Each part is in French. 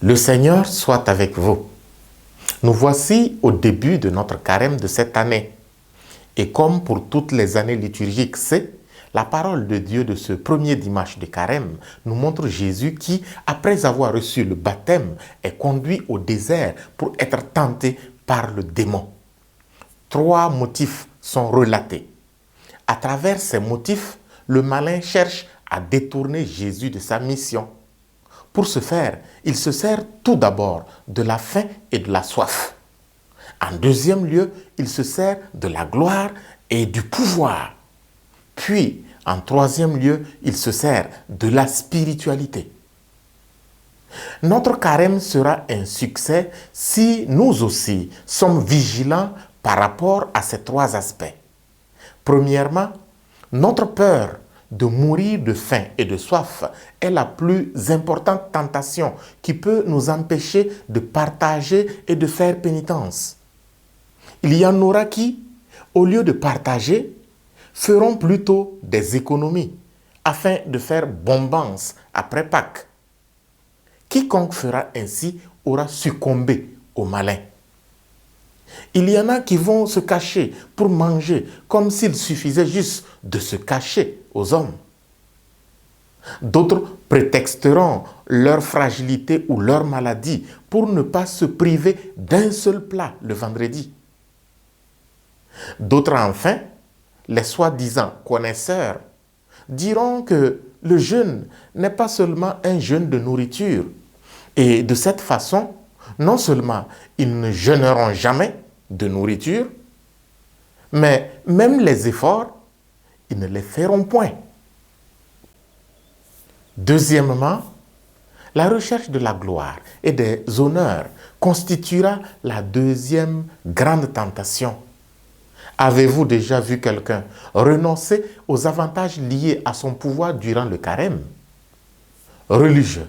Le Seigneur soit avec vous. Nous voici au début de notre carême de cette année. Et comme pour toutes les années liturgiques, c'est la parole de Dieu de ce premier dimanche de carême nous montre Jésus qui, après avoir reçu le baptême, est conduit au désert pour être tenté par le démon. 3 motifs sont relatés. À travers ces motifs, le malin cherche à détourner Jésus de sa mission. Pour ce faire, il se sert tout d'abord de la faim et de la soif. En deuxième lieu, il se sert de la gloire et du pouvoir. Puis, en troisième lieu, il se sert de la spiritualité. Notre carême sera un succès si nous aussi sommes vigilants par rapport à ces 3 aspects. Premièrement, notre peur de mourir de faim et de soif est la plus importante tentation qui peut nous empêcher de partager et de faire pénitence. Il y en aura qui, au lieu de partager, feront plutôt des économies afin de faire bombance après Pâques. Quiconque fera ainsi aura succombé au malin. Il y en a qui vont se cacher pour manger comme s'il suffisait juste de se cacher aux hommes. D'autres prétexteront leur fragilité ou leur maladie pour ne pas se priver d'un seul plat le vendredi. D'autres enfin, les soi-disant connaisseurs, diront que le jeûne n'est pas seulement un jeûne de nourriture. Et de cette façon, non seulement ils ne jeûneront jamais de nourriture, mais même les efforts, ils ne les feront point. Deuxièmement, la recherche de la gloire et des honneurs constituera la deuxième grande tentation. Avez-vous déjà vu quelqu'un renoncer aux avantages liés à son pouvoir durant le carême? Religieux,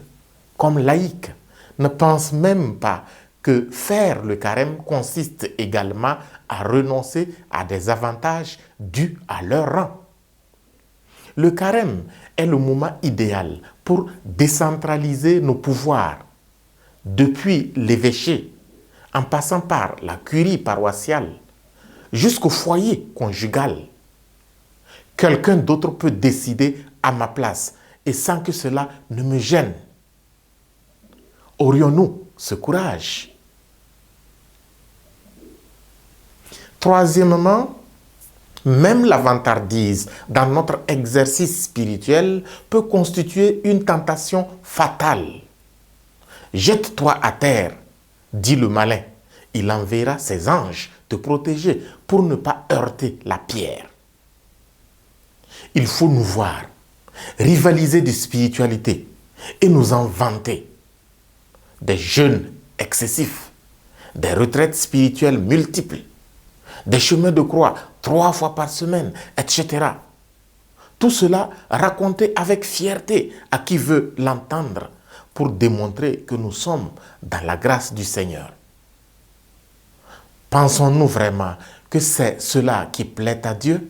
comme laïcs, ne pensent même pas que faire le carême consiste également à renoncer à des avantages dus à leur rang. Le carême est le moment idéal pour décentraliser nos pouvoirs, depuis l'évêché, en passant par la curie paroissiale, jusqu'au foyer conjugal. Quelqu'un d'autre peut décider à ma place et sans que cela ne me gêne. Aurions-nous ce courage? Troisièmement, même la vantardise dans notre exercice spirituel peut constituer une tentation fatale. Jette-toi à terre, dit le malin. Il enverra ses anges te protéger pour ne pas heurter la pierre. Il faut nous voir, rivaliser de spiritualité et nous en vanter. Des jeûnes excessifs, des retraites spirituelles multiples, des chemins de croix 3 fois par semaine, etc. Tout cela raconté avec fierté à qui veut l'entendre pour démontrer que nous sommes dans la grâce du Seigneur. Pensons-nous vraiment que c'est cela qui plaît à Dieu?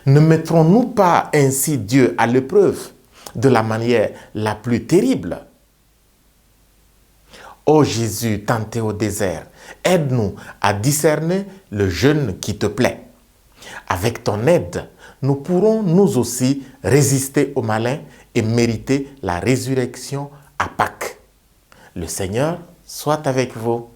Ne mettrons-nous pas ainsi Dieu à l'épreuve de la manière la plus terrible? Ô Jésus tenté au désert, aide-nous à discerner le jeûne qui te plaît. Avec ton aide, nous pourrons nous aussi résister au malin et mériter la résurrection à Pâques. Le Seigneur soit avec vous.